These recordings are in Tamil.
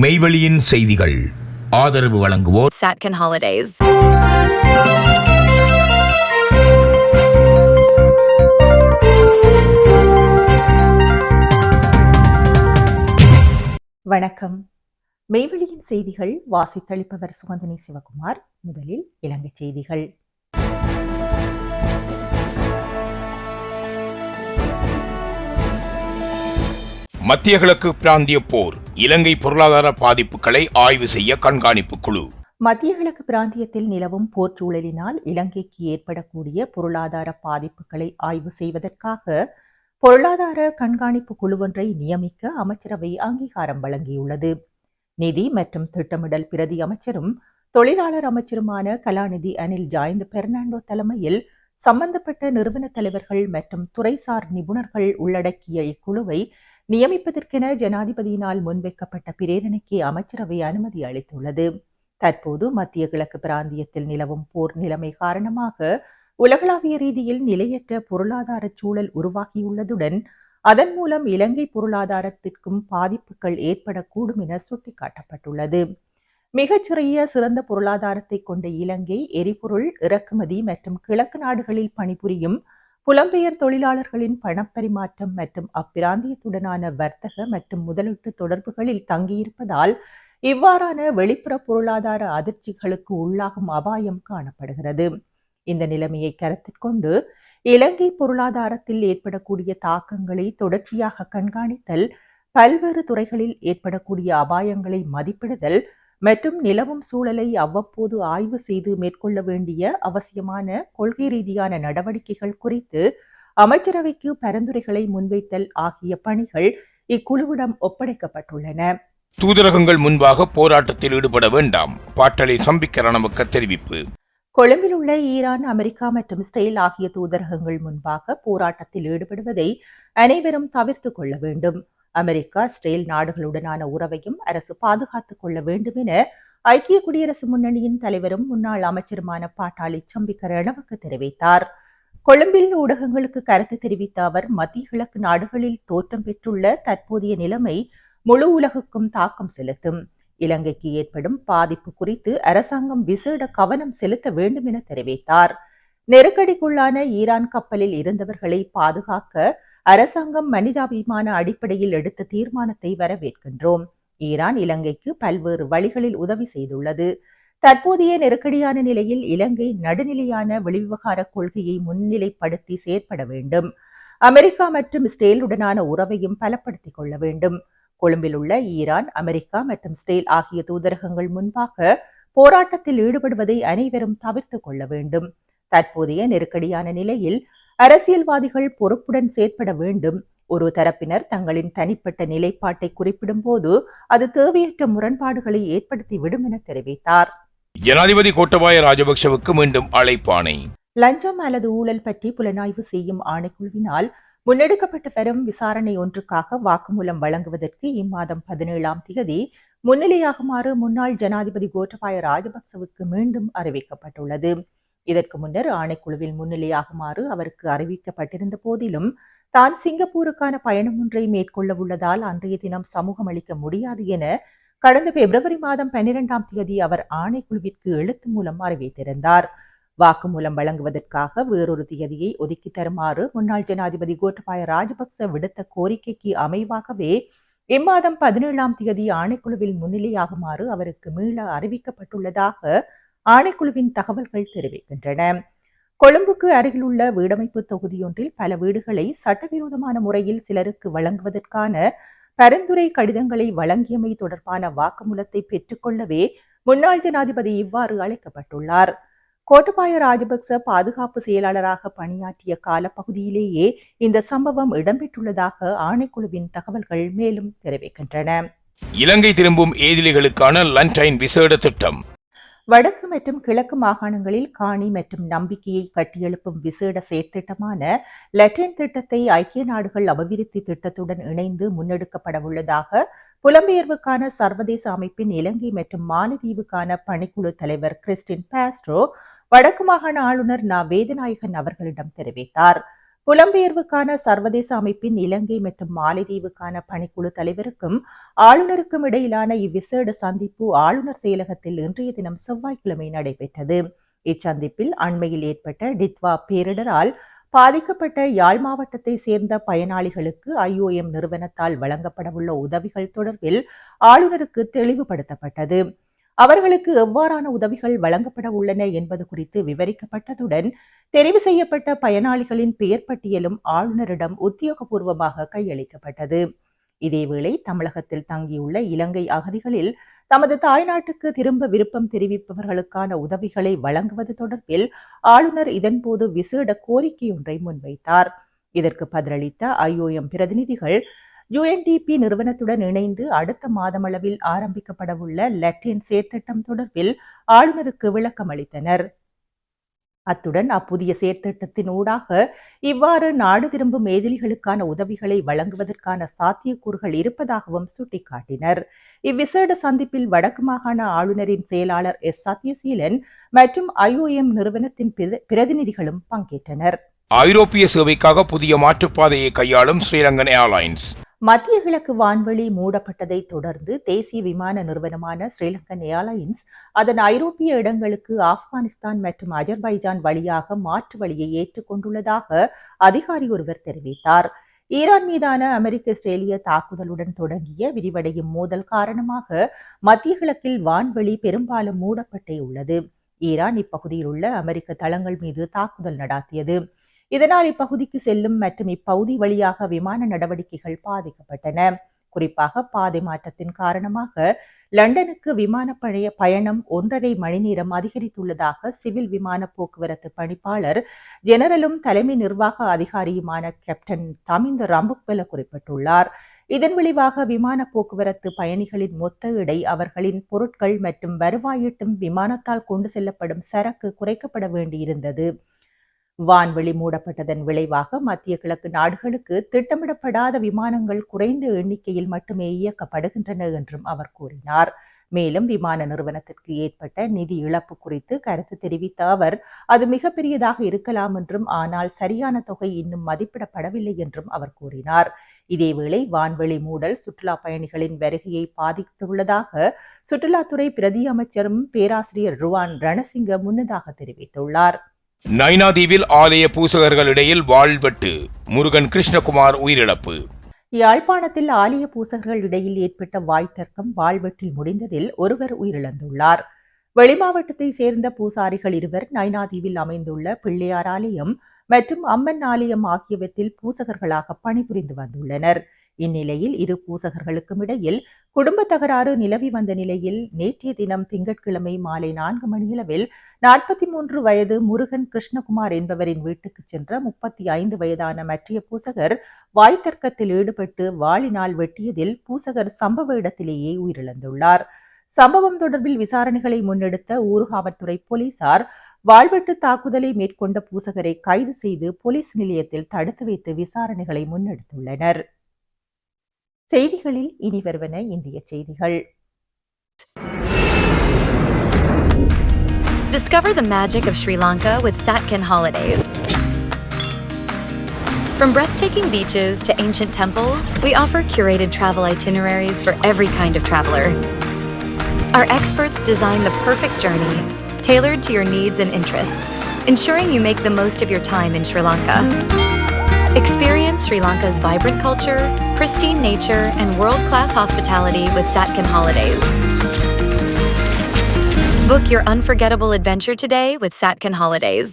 மெய்வெளியின் செய்திகள் ஆதரவு வழங்குவோர் Satcon Holidays. வணக்கம். மெய்வெளியின் செய்திகள் வாசித்தளிப்பவர் சுகந்தினி சிவகுமார். முதலில் இலங்கை செய்திகள். மத்திய கிழக்கு பிராந்திய போர், இலங்கை பொருளாதார பாதிப்புகளை ஆய்வு செய்ய கண்காணிப்பு குழு. மத்திய கிழக்கு பிராந்தியத்தில் நிலவும் போர் சூழலினால் இலங்கைக்கு ஏற்படக்கூடிய பொருளாதார பாதிப்புகளை ஆய்வு செய்வதற்காக பொருளாதார கண்காணிப்பு குழுவொன்றை நியமிக்க அமைச்சரவை அங்கீகாரம் வழங்கியுள்ளது. நிதி மற்றும் திட்டமிடல் பிரதி அமைச்சரும் தொழிலாளர் அமைச்சருமான கலாநிதி அனில் ஜாயந்த் பெர்னாண்டோ தலைமையில் சம்பந்தப்பட்ட நிறுவன தலைவர்கள் மற்றும் துறைசார் நிபுணர்கள் உள்ளடக்கிய இக்குழுவை நியமிப்பதற்கென ஜனாதிபதியினால் முன்வைக்கப்பட்ட பிரேரணைக்கு அமைச்சரவை அனுமதி அளித்துள்ளது. தற்போது மத்திய கிழக்கு பிராந்தியத்தில் நிலவும் போர் நிலைமை காரணமாக உலகளாவிய ரீதியில் நிலையற்ற பொருளாதார சூழல் உருவாகியுள்ளதுடன் அதன் மூலம் இலங்கை பொருளாதாரத்திற்கும் பாதிப்புகள் ஏற்படக்கூடும் என சுட்டிக்காட்டப்பட்டுள்ளது. மிகச்சிறிய சிறந்த பொருளாதாரத்தை கொண்ட இலங்கை எரிபொருள் இறக்குமதி மற்றும் கிழக்கு நாடுகளில் பணிபுரியும் புலம்பெயர் தொழிலாளர்களின் பணப்பரிமாற்றம் மற்றும் அப்பிராந்தியத்துடனான வர்த்தக மற்றும் முதலீட்டு தொடர்புகளில் தங்கியிருப்பதால் இவ்வாறான வெளிப்புற பொருளாதார அதிர்ச்சிகளுக்கு உள்ளாகும் அபாயம் காணப்படுகிறது. இந்த நிலைமையை கருத்தில் கொண்டு இலங்கை பொருளாதாரத்தில் ஏற்படக்கூடிய தாக்கங்களை தொடர்ச்சியாக கண்காணித்தல், பல்வேறு துறைகளில் ஏற்படக்கூடிய அபாயங்களை மதிப்பிடுதல் மற்றும் நிலவும் சூழலை அவ்வப்போது ஆய்வு செய்து மேற்கொள்ள வேண்டிய அவசியமான கொள்கை ரீதியான நடவடிக்கைகள் குறித்து அமைச்சரவைக்கு பரிந்துரைகளை முன்வைத்தல் ஆகிய பணிகள் இக்குழுவிடம் ஒப்படைக்கப்பட்டுள்ளன. தூதரகங்கள் முன்பாக போராட்டத்தில் ஈடுபட வேண்டாம், பாட்டளை சம்பிக்க ரணமுக்க தெரிவிப்பு. கொழும்பில் உள்ள ஈரான், அமெரிக்கா மற்றும் இஸ்ரேல் ஆகிய தூதரகங்கள் முன்பாக போராட்டத்தில் ஈடுபடுவதை அனைவரும் தவிர்த்து கொள்ள வேண்டும். அமெரிக்கா, இஸ்ரேல் நாடுகளுடனான உறவையும் அரசு பாதுகாத்துக் கொள்ள வேண்டும் என ஐக்கிய குடியரசு முன்னணியின் தலைவரும் முன்னாள் அமைச்சருமான பாட்டாளி சம்பிக்க ரணமுக்க தெரிவித்தார். கொழும்பில் ஊடகங்களுக்கு கருத்து தெரிவித்த அவர், மத்திய கிழக்கு நாடுகளில் தோற்றம் பெற்றுள்ள தற்போதைய நிலைமை முழு உலகுக்கும் தாக்கம் செலுத்தும். இலங்கைக்கு ஏற்படும் பாதிப்பு குறித்து அரசாங்கம் விசேட கவனம் செலுத்த வேண்டும் என தெரிவித்தார். நெருக்கடிக்குள்ளான ஈரான் கப்பலில் இருந்தவர்களை பாதுகாக்க அரசாங்கம் மனிதாபிமான அடிப்படையில் எடுத்த தீர்மானத்தை வரவேற்கின்றோம். ஈரான் இலங்கைக்கு பல்வேறு வழிகளில் உதவி செய்துள்ளது. தற்போதைய நெருக்கடியான நிலையில் இலங்கை நடுநிலையான வெளிவிவகார கொள்கையை முன்னிலைப்படுத்தி செயற்பட வேண்டும். அமெரிக்கா மற்றும் இஸ்ரேலுடனான உறவையும் பலப்படுத்திக் கொள்ள வேண்டும். கொழும்பில் உள்ள ஈரான், அமெரிக்கா மற்றும் இஸ்ரேல் ஆகிய தூதரகங்கள் முன்பாக போராட்டத்தில் ஈடுபடுவதை அனைவரும் தவிர்த்துக் கொள்ள வேண்டும். தற்போதைய நெருக்கடியான நிலையில் அரசியல்வாதிகள் பொறுப்புடன் செயற்பட வேண்டும். ஒரு தரப்பினர் தங்களின் தனிப்பட்ட நிலைப்பாட்டை குறிப்பிடும் போது அது தேவையற்ற முரண்பாடுகளை ஏற்படுத்திவிடும் என தெரிவித்தார். ஜனாதிபதி கோட்டபாய ராஜபக்சவுக்கு மீண்டும் அழைப்பாணை. லஞ்சம் அல்லது ஊழல் பற்றி புலனாய்வு செய்யும் ஆணைக்குழுவினால் முன்னெடுக்கப்பட்டு வரும் விசாரணை ஒன்றுக்காக வாக்குமூலம் வழங்குவதற்கு இம்மாதம் 17ஆம் தேதி முன்னிலையாகுமாறு முன்னாள் ஜனாதிபதி கோட்டபாய ராஜபக்சவுக்கு மீண்டும் அறிவிக்கப்பட்டுள்ளது. இதற்கு முன்னர் ஆணைக்குழுவில் முன்னிலையாகுமாறு அவருக்கு அறிவிக்கப்பட்டிருந்த போதிலும் தான் சிங்கப்பூருக்கான பயணம் ஒன்றை மேற்கொள்ள உள்ளதால் அன்றைய தினம் சமூகம் அளிக்க முடியாது என கடந்த பிப்ரவரி மாதம் 12ஆம் தேதி அவர் ஆணைக்குழுவிற்கு எழுத்து மூலம் அறிவித்திருந்தார். வாக்குமூலம் வழங்குவதற்காக வேறொரு தேதியை ஒதுக்கி தருமாறு முன்னாள் ஜனாதிபதி கோட்டபாய ராஜபக்ச விடுத்த கோரிக்கைக்கு அமைவாகவே இம்மாதம் 17ஆம் தேதி ஆணைக்குழுவில் முன்னிலையாகுமாறு அவருக்கு மீள அறிவிக்கப்பட்டுள்ளதாக ஆணைக்குழுவின் தகவல்கள் தெரிவிக்கின்றன. கொழும்புக்கு அருகிலுள்ள வீடமைப்பு தொகுதியொன்றில் பல வீடுகளை சட்டவிரோதமான முறையில் சிலருக்கு வழங்குவதற்கான பரிந்துரை கடிதங்களை வழங்கியமை தொடர்பான வாக்குமூலத்தை பெற்றுக்கொள்ளவே முன்னாள் ஜனாதிபதி இவ்வாறு அழைக்கப்பட்டுள்ளார். கோட்டபாய ராஜபக்ச பாதுகாப்பு செயலாளராக பணியாற்றிய காலப்பகுதியிலேயே இந்த சம்பவம் இடம்பெற்றுள்ளதாக ஆணைக்குழுவின் தகவல்கள் மேலும் தெரிவிக்கின்றன. இலங்கை திரும்பும் ஏதிலிகளுக்கான லண்டைன் விசேட திட்டம். வடக்கு மற்றும் கிழக்கு மாகாணங்களில் காணி மற்றும் நம்பிக்கையை கட்டியெழுப்பும் விசேட செயற்திட்டமான லெட்டின் திட்டத்தை ஐக்கிய நாடுகள் அபிவிருத்தி திட்டத்துடன் இணைந்து முன்னெடுக்கப்படவுள்ளதாக புலம்பெயர்வுக்கான சர்வதேச அமைப்பின் இலங்கை மற்றும் மாலத்தீவுக்கான பணிக்குழு தலைவர் கிறிஸ்டின் பாஸ்ட்ரோ வடக்கு மாகாண ஆளுநர் ந. வேதநாயகன் அவர்களிடம் தெரிவித்தார். புலம்பெயர்வுக்கான சர்வதேச அமைப்பின் இலங்கை மற்றும் மாலைதீவுக்கான பணிக்குழு தலைவருக்கும் ஆளுநருக்கும் இடையிலான இவ்விசேட சந்திப்பு ஆளுநர் செயலகத்தில் இன்றைய தினம் செவ்வாய்க்கிழமை நடைபெற்றது. இச்சந்திப்பில் அண்மையில் ஏற்பட்ட டித்வா பேரிடரால் பாதிக்கப்பட்ட யாழ் மாவட்டத்தை சேர்ந்த பயனாளிகளுக்கு IOM நிறுவனத்தால் வழங்கப்படவுள்ள உதவிகள் தொடர்பில் ஆளுநருக்கு தெளிவுபடுத்தப்பட்டது. அவர்களுக்கு எவ்வாறான உதவிகள் வழங்கப்பட உள்ளன என்பது குறித்து விவரிக்கப்பட்டதுடன் தெரிவு செய்யப்பட்ட பயனாளிகளின் பெயர் பட்டியலும் ஆளுநரிடம் உத்தியோகபூர்வமாக கையளிக்கப்பட்டது. இதேவேளை தமிழகத்தில் தங்கியுள்ள இலங்கை அகதிகளில் தமது தாய்நாட்டுக்கு திரும்ப விருப்பம் தெரிவிப்பவர்களுக்கான உதவிகளை வழங்குவது தொடர்பில் ஆளுநர் இதன்போது விசேட கோரிக்கையொன்றை முன்வைத்தார். இதற்கு பதிலளித்த IOM பிரதிநிதிகள் UNDP நிறுவனத்துடன் இணைந்து அடுத்த மாதமளவில் ஆரம்பிக்கப்படவுள்ள லட்டின் செயற்திட்டம் தொடர்பில் ஆளுநருக்கு விளக்கம் அளித்தனர். அத்துடன் அப்புதிய செயற்திட்டத்தின் ஊடாக இவ்வாறு நாடு திரும்பும் மேதிலிகளுக்கான உதவிகளை வழங்குவதற்கான சாத்தியக்கூறுகள் இருப்பதாகவும் சுட்டிக்காட்டினர். இவ்விசேட சந்திப்பில் வடக்கு மாகாண ஆளுநரின் செயலாளர் சத்யசீலன் மற்றும் IOM நிறுவனத்தின் பிரதிநிதிகளும் பங்கேற்றனர். ஐரோப்பிய சேவைக்காக புதிய மாற்றுப்பாதையை கையாளும் ஸ்ரீலங்கன் ஏர்லைன்ஸ். மத்திய கிழக்கு வான்வெளி மூடப்பட்டதை தொடர்ந்து தேசிய விமான நிறுவனமான ஸ்ரீலங்கன் ஏர்லைன்ஸ் அதன் ஐரோப்பிய இடங்களுக்கு ஆப்கானிஸ்தான் மற்றும் அஜர்பைஜான் வழியாக மாற்று வழியை ஏற்றுக்கொண்டுள்ளதாக அதிகாரி ஒருவர் தெரிவித்தார். ஈரான் மீதான அமெரிக்க இஸ்ரேலிய தாக்குதலுடன் தொடங்கிய விரிவடையும் மோதல் காரணமாக மத்திய கிழக்கில் வான்வெளி பெரும்பாலும் மூடப்பட்டே உள்ளது. ஈரான் இப்பகுதியில் உள்ள அமெரிக்க தளங்கள் மீது தாக்குதல் நடாத்தியது. இதனால் இப்பகுதிக்கு செல்லும் மற்றும் இப்பகுதி வழியாக விமான நடவடிக்கைகள் பாதிக்கப்பட்டன. குறிப்பாக பாதை மாற்றத்தின் காரணமாக லண்டனுக்கு விமான பயணம் 1.5 மணி நேரம் அதிகரித்துள்ளதாக சிவில் விமான போக்குவரத்து பணிப்பாளர் ஜெனரலும் தலைமை நிர்வாக அதிகாரியுமான கேப்டன் தமிந்த ரம்புக்வெல குறிப்பிட்டுள்ளார். இதன் விளைவாக விமான போக்குவரத்து பயணிகளின் மொத்த எடை, அவர்களின் பொருட்கள் மற்றும் வருவாயீட்டும் விமானத்தால் கொண்டு செல்லப்படும் சரக்கு குறைக்கப்பட வேண்டியிருந்தது. வான்வெளி மூடப்பட்டதன் விளைவாக மத்திய கிழக்கு நாடுகளுக்கு திட்டமிடப்படாத விமானங்கள் குறைந்த எண்ணிக்கையில் மட்டுமே இயக்கப்படுகின்றன என்றும் அவர் கூறினார். மேலும் விமான நிறுவனத்திற்கு ஏற்பட்ட நிதி இழப்பு குறித்து கருத்து தெரிவித்த அவர், அது மிகப்பெரியதாக இருக்கலாம் என்றும், ஆனால் சரியான தொகை இன்னும் மதிப்பிடப்படவில்லை என்றும் அவர் கூறினார். இதேவேளை வான்வெளி மூடல் சுற்றுலா பயணிகளின் வருகையை பாதித்துள்ளதாக சுற்றுலாத்துறை பிரதி அமைச்சரும் பேராசிரியர் ருவான் ரணசிங்க முன்னதாக தெரிவித்துள்ளார். நைனாதீவில் ஆலய பூசகர்களிடையில் வாழ்வெட்டு, முருகன் கிருஷ்ணகுமார் உயிரிழப்பு. யாழ்ப்பாணத்தில் ஆலய பூசகர்கள் இடையில் ஏற்பட்ட வாய்த்தர்க்கம் வாழ்வெட்டில் முடிந்ததில் ஒருவர் உயிரிழந்துள்ளார். வெளிமாவட்டத்தை சேர்ந்த பூசாரிகள் இருவர் நைனாதீவில் அமைந்துள்ள பிள்ளையார் ஆலயம் மற்றும் அம்மன் ஆலயம் ஆகியவற்றில் பூசகர்களாக பணிபுரிந்து வந்துள்ளனர். இந்நிலையில் இரு பூசகர்களுக்கும் இடையில் குடும்ப தகராறு நிலவி வந்த நிலையில் நேற்றைய தினம் திங்கட்கிழமை மாலை 4 மணியளவில் 43 வயது முருகன் கிருஷ்ணகுமார் என்பவரின் வீட்டுக்கு சென்ற 35 வயதான மற்றைய பூசகர் வாய்த்தர்க்கத்தில் ஈடுபட்டு வாளினால் வெட்டியதில் பூசகர் சம்பவ இடத்திலேயே உயிரிழந்துள்ளார். சம்பவம் தொடர்பில் விசாரணைகளை முன்னெடுத்த ஊர்காவல்துறை போலீசார் வாழ்வெட்டு தாக்குதலை மேற்கொண்ட பூசகரை கைது செய்து போலீஸ் நிலையத்தில் தடுத்து வைத்து விசாரணைகளை முன்னெடுத்துள்ளனர். செய்திகளில் இனி வருவன இந்திய செய்திகள். Discover the magic of Sri Lanka with Satkin Holidays. From breathtaking beaches to ancient temples, we offer curated travel itineraries for every kind of traveler. Our experts design the perfect journey, tailored to your needs and interests, ensuring you make the most of your time in Sri Lanka. Experience Sri Lanka's vibrant culture, pristine nature, and world-class hospitality with Satkin Holidays. Book your unforgettable adventure today with Satkin Holidays.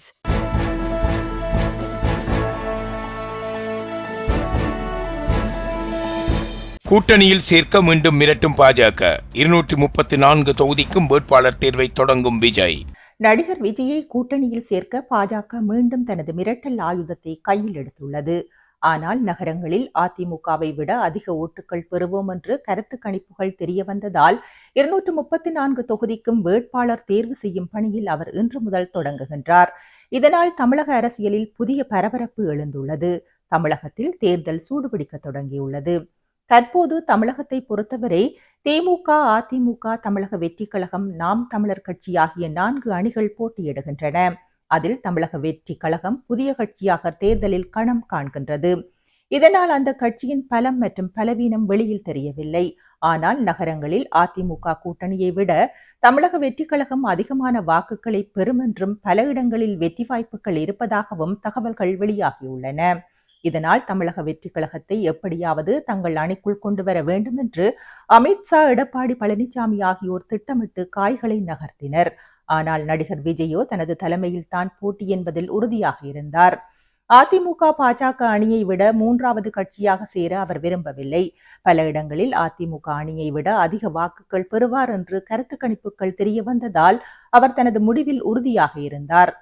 கூட்டணியில் சேர்க்க மீண்டும் மிரட்டும் பாஜக. 234 தொகுதிக்கும் வேட்பாளர் தேர்வை தொடங்கும் விஜய். நடிகர் விஜயை கூட்டணியில் சேர்க்க பாஜக மீண்டும் தனது மிரட்டல் ஆயுதத்தை கையில் எடுத்துள்ளது. ஆனால் நகரங்களில் அதிமுகவை விட அதிக ஓட்டுகள் பெறுவோம் என்று கருத்து கணிப்புகள் தெரிய வந்ததால் 234 தொகுதிக்கும் வேட்பாளர் தேர்வு செய்யும் பணியில் அவர் இன்று முதல் தொடங்குகின்றார். இதனால் தமிழக அரசியலில் புதிய பரபரப்பு எழுந்துள்ளது. தமிழகத்தில் தேர்தல் சூடுபிடிக்க தொடங்கியுள்ளது. தற்போது தமிழகத்தை பொறுத்தவரை திமுக, அதிமுக, தமிழக வெற்றிக் கழகம், நாம் தமிழர் கட்சி ஆகிய 4 அணிகள் போட்டியிடுகின்றன. அதில் தமிழக வெற்றி கழகம் புதிய கட்சியாக தேர்தலில் களம் காண்கின்றது. இதனால் அந்த கட்சியின் பலம் மற்றும் பலவீனம் வெளியில் தெரியவில்லை. ஆனால் நகரங்களில் அதிமுக கூட்டணியை விட தமிழக வெற்றிக் கழகம் அதிகமான வாக்குகளை பெறும் என்றும் பல இடங்களில் வெற்றி வாய்ப்புகள் இருப்பதாகவும் தகவல்கள் வெளியாகியுள்ளன. இதனால் தமிழக வெற்றிக் கழகத்தை எப்படியாவது தங்கள் அணிக்குள் கொண்டு வர வேண்டும் என்று அமித்ஷா, எடப்பாடி பழனிசாமி ஆகியோர் திட்டமிட்டு காய்களை நகர்த்தினர். ஆனால் நடிகர் விஜயோ தனது தலைமையில் தான் போட்டி என்பதில் உறுதியாக இருந்தார். அதிமுக பாஜக அணியை விட மூன்றாவது கட்சியாக சேர அவர் விரும்பவில்லை. பல இடங்களில் அதிமுக அணியை விட அதிக வாக்குகள் பெறுவார் என்று கருத்து கணிப்புகள் தெரிய வந்ததால் அவர் தனது முடிவில் உறுதியாக இருந்தார்.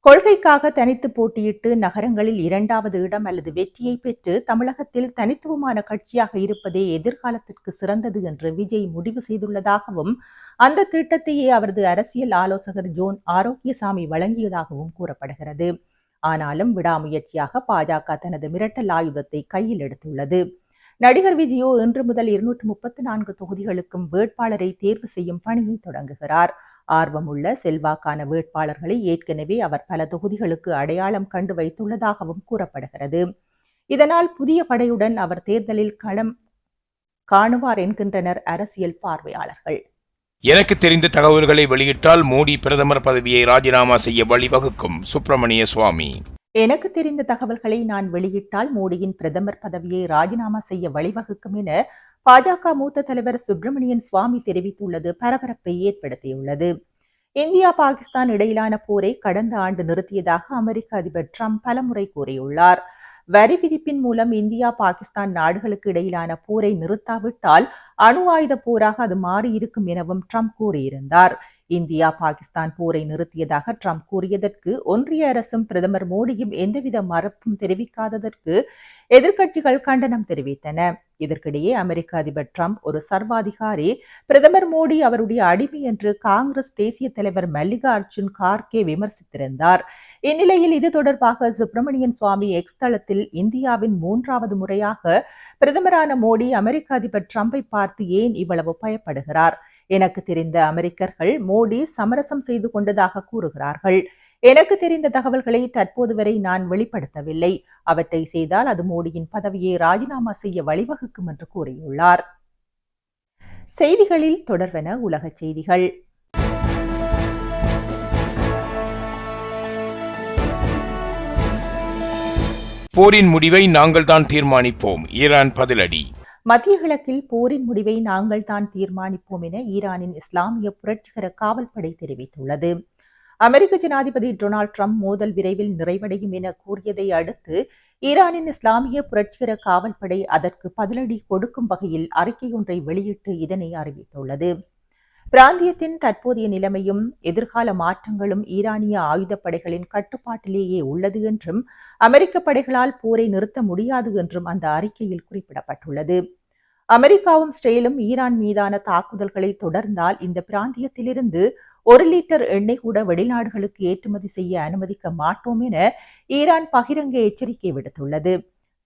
கொள்கைக்காக தனித்து போட்டியிட்டு நகரங்களில் 2வது இடம் அல்லது வெற்றியை பெற்று தமிழகத்தில் தனித்துவமான கட்சியாக இருப்பதே எதிர்காலத்திற்கு சிறந்தது என்று விஜய் முடிவு செய்துள்ளதாகவும் அந்த திட்டத்தையே அவரது அரசியல் ஆலோசகர் ஜோன் ஆரோக்கியசாமி வழங்கியதாகவும் கூறப்படுகிறது. ஆனாலும் விடாமுயற்சியாக பாஜக தனது மிரட்டல் ஆயுதத்தை கையில் எடுத்துள்ளது. நடிகர் விஜயோ இன்று முதல் 234 தொகுதிகளுக்கும் வேட்பாளரை தேர்வு செய்யும் பணியை தொடங்குகிறார். ஆர்வமுள்ள செல்வாக்கான வேட்பாளர்களை ஏற்கனவே அவர் பல தொகுதிகளுக்கு அடையாளம் கண்டு வைத்துள்ளதாகவும் கூறப்படுகிறது. இதனால் புதிய படையுடன் அவர் தேர்தலில் களம் காணுவார் என்கின்றனர் அரசியல் பார்வையாளர்கள். எனக்கு தெரிந்த தகவல்களை வெளியிட்டால் மோடி பிரதமர் பதவியை ராஜினாமா செய்ய வழிவகுக்கும் சுப்பிரமணிய சுவாமி. எனக்கு தெரிந்த தகவல்களை நான் வெளியிட்டால் மோடியின் பிரதமர் பதவியை ராஜினாமா செய்ய வழிவகுக்கும் என பாஜக மூத்த தலைவர் சுப்பிரமணியன் சுவாமி தெரிவித்துள்ளது பரபரப்பை ஏற்படுத்தியுள்ளது. இந்தியா பாகிஸ்தான் இடையிலான போரை கடந்த ஆண்டு நிறுத்தியதாக அமெரிக்க அதிபர் டிரம்ப் பலமுறை கூறியுள்ளார். வரி விதிப்பின் மூலம் இந்தியா பாகிஸ்தான் நாடுகளுக்கு இடையிலான போரை நிறுத்தாவிட்டால் அணு ஆயுத போராக அது மாறியிருக்கும் எனவும் டிரம்ப் கூறியிருந்தார். இந்தியா பாகிஸ்தான் போரை நிறுத்தியதாக டிரம்ப் கூறியதற்கு ஒன்றிய அரசும் பிரதமர் மோடியும் எந்தவித மறுப்பும் தெரிவிக்காததற்கு எதிர்க்கட்சிகள் கண்டனம் தெரிவித்தன. இதற்கிடையே அமெரிக்க அதிபர் டிரம்ப் ஒரு சர்வாதிகாரி, பிரதமர் மோடி அவருடைய அடிமை என்று காங்கிரஸ் தேசிய தலைவர் மல்லிகார்ஜுன் கார்கே விமர்சித்திருந்தார். இந்நிலையில் இது தொடர்பாக சுப்பிரமணியன் சுவாமி எக்ஸ் தளத்தில் இந்தியாவின் 3வது முறையாக பிரதமரான மோடி அமெரிக்க அதிபர் டிரம்பை பார்த்து ஏன் இவ்வளவு பயப்படுகிறார்? எனக்கு தெரிந்த அமெரிக்கர்கள் மோடி சமரசம் செய்து கொண்டதாக கூறுகிறார்கள். எனக்கு தெரிந்த தகவல்களை தற்போது வரை நான் வெளிப்படுத்தவில்லை. அவற்றை செய்தால் அது மோடியின் பதவியை ராஜினாமா செய்ய வழிவகுக்கும் என்று கூறியுள்ளார். செய்திகளில் தொடர்வன உலக செய்திகள். போரின் முடிவை நாங்கள் தான் தீர்மானிப்போம், ஈரான் பதிலடி. மத்திய கிழக்கில் போரின் முடிவை நாங்கள் தான் தீர்மானிப்போம் என ஈரானின் இஸ்லாமிய புரட்சிகர காவல்படை தெரிவித்துள்ளது. அமெரிக்க ஜனாதிபதி டொனால்ட் ட்ரம்ப் மோதல் விரைவில் நிறைவடையும் என கூறியதை அடுத்து ஈரானின் இஸ்லாமிய புரட்சிகர காவல்படை அதற்கு பதிலடி கொடுக்கும் வகையில் அறிக்கை ஒன்றை வெளியிட்டு இதனை அறிவித்துள்ளது. பிராந்தியத்தின் தற்போதைய நிலைமையும் எதிர்கால மாற்றங்களும் ஈரானிய ஆயுதப்படைகளின் கட்டுப்பாட்டிலேயே உள்ளது என்றும் அமெரிக்க படைகளால் போரை நிறுத்த முடியாது என்றும் அந்த அறிக்கையில் குறிப்பிடப்பட்டுள்ளது. அமெரிக்காவும் இஸ்ரேலும் ஈரான் மீதான தாக்குதல்களை தொடர்ந்தால் இந்த பிராந்தியத்திலிருந்து 1 லிட்டர் எண்ணெய் கூட வெளிநாடுகளுக்கு ஏற்றுமதி செய்ய அனுமதிக்க மாட்டோம் என ஈரான் பகிரங்க எச்சரிக்கை விடுத்துள்ளது.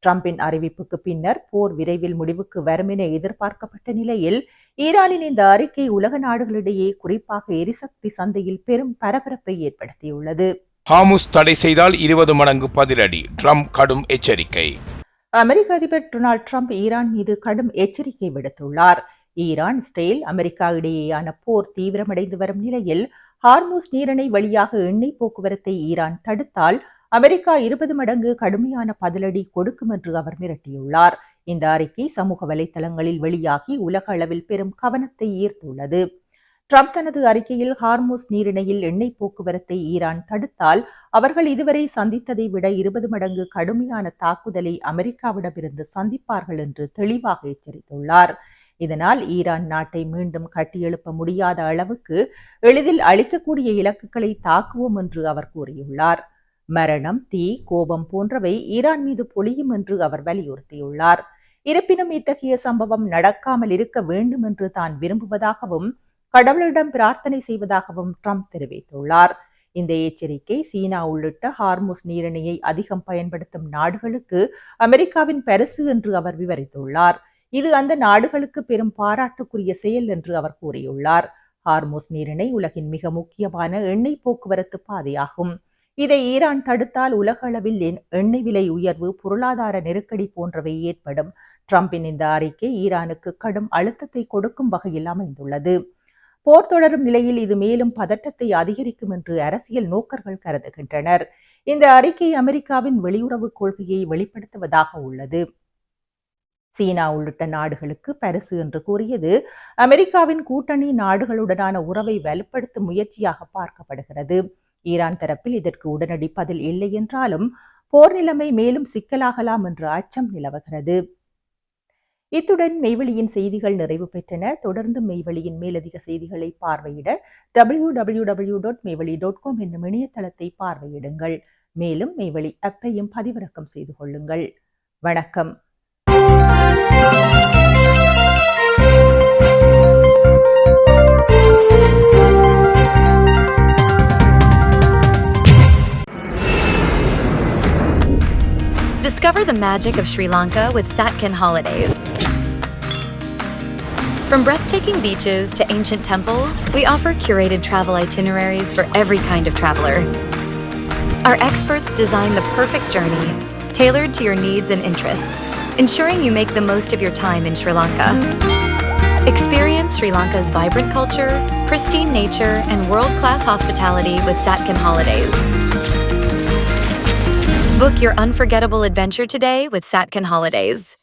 டிரம்பின் அறிவிப்புக்கு பின்னர் போர் விரைவில் முடிவுக்கு வரும் என எதிர்பார்க்கப்பட்ட நிலையில் ஈரானின் இந்த அறிக்கை உலக நாடுகளிடையே குறிப்பாக எரிசக்தி சந்தையில் பெரும் பரபரப்பை ஏற்படுத்தியுள்ளது. ஹார்முஸ் தடை செய்தால் 20 மடங்கு பதிலடி, டிரம்ப் கடும் எச்சரிக்கை. அமெரிக்க அதிபர் டொனால்ட் ட்ரம்ப் ஈரான் மீது கடும் எச்சரிக்கை விடுத்துள்ளார். ஈரான், இஸ்ரேல், அமெரிக்கா இடையேயான போர் தீவிரமடைந்து வரும் நிலையில் ஹார்முஸ் நீரிணை வழியாக எண்ணெய் போக்குவரத்தை ஈரான் தடுத்தால் அமெரிக்கா 20 மடங்கு கடுமையான பதிலடி கொடுக்கும் என்று அவர் மிரட்டியுள்ளார். இந்த அறிக்கை சமூக வலைதளங்களில் வெளியாகி உலக அளவில் பெரும் கவனத்தை ஈர்த்துள்ளது. ட்ரம்ப் தனது அறிக்கையில் ஹார்முஸ் நீரிணையில் எண்ணெய் போக்குவரத்தை ஈரான் தடுத்தால் அவர்கள் இதுவரை சந்தித்ததை விட 20 மடங்கு கடுமையான தாக்குதலை அமெரிக்காவிடமிருந்து சந்திப்பார்கள் என்று தெளிவாக எச்சரித்துள்ளார். இதனால் ஈரான் நாட்டை மீண்டும் கட்டியெழுப்ப முடியாத அளவுக்கு எளிதில் அளிக்கக்கூடிய இலக்குகளை தாக்குவோம் என்று அவர் கூறியுள்ளார். மரணம், தீ, கோபம் போன்றவை ஈரான் மீது பொழியும் என்று அவர் வலியுறுத்தியுள்ளார். இருப்பினும் இத்தகைய சம்பவம் நடக்காமல் இருக்க வேண்டும் என்று தான் விரும்புவதாகவும் கடவுளிடம் பிரார்த்தனை செய்வதாகவும் ட்ரம்ப் தெரிவித்துள்ளார். இந்த எச்சரிக்கை சீனா உள்ளிட்ட ஹார்முஸ் நீரிணையை அதிகம் பயன்படுத்தும் நாடுகளுக்கு அமெரிக்காவின் பரிசு என்று அவர் விவரித்துள்ளார். இது அந்த நாடுகளுக்கு பெரும் பாராட்டுக்குரிய செயல் என்று அவர் கூறியுள்ளார். ஹார்முஸ் நீரிணை உலகின் மிக முக்கியமான எண்ணெய் போக்குவரத்து பாதையாகும். இதை ஈரான் தடுத்தால் உலக அளவில் எண்ணெய் விலை உயர்வு, பொருளாதார நெருக்கடி போன்றவை ஏற்படும். ட்ரம்பின் இந்த அறிக்கை ஈரானுக்கு கடும் அழுத்தத்தை கொடுக்கும் வகையில் அமைந்துள்ளது. போர் தொடரும் நிலையில் இது மேலும் பதட்டத்தை அதிகரிக்கும் என்று அரசியல் நோக்கர்கள் கருதுகின்றனர். இந்த அறிக்கை அமெரிக்காவின் வெளியுறவு கொள்கையை வெளிப்படுத்துவதாக உள்ளது. சீனா உள்ளிட்ட நாடுகளுக்கு பரிசு என்று கூறியது அமெரிக்காவின் கூட்டணி நாடுகளுடனான உறவை வலுப்படுத்தும் முயற்சியாக பார்க்கப்படுகிறது. ஈரான் தரப்பில் இதற்கு உடனடி பதில் இல்லை என்றாலும் போர் நிலைமை மேலும் சிக்கலாகலாம் என்ற அச்சம் நிலவுகிறது. இத்துடன் மெய்வெளியின் செய்திகள் நிறைவு பெற்றன. தொடர்ந்து மெய்வெளியின் மேலதிக செய்திகளை பார்வையிட www.மெய்வெளி.com என்னும் இணையதளத்தை பார்வையிடுங்கள். மேலும் மெய்வெளி ஆப்பையும் பதிவிறக்கம் செய்து கொள்ளுங்கள். வணக்கம். Discover the magic of Sri Lanka with Satkin Holidays. From breathtaking beaches to ancient temples, we offer curated travel itineraries for every kind of traveler. Our experts design the perfect journey, tailored to your needs and interests, ensuring you make the most of your time in Sri Lanka. Experience Sri Lanka's vibrant culture, pristine nature, and world-class hospitality with Satkin Holidays. Book your unforgettable adventure today with Satkin Holidays.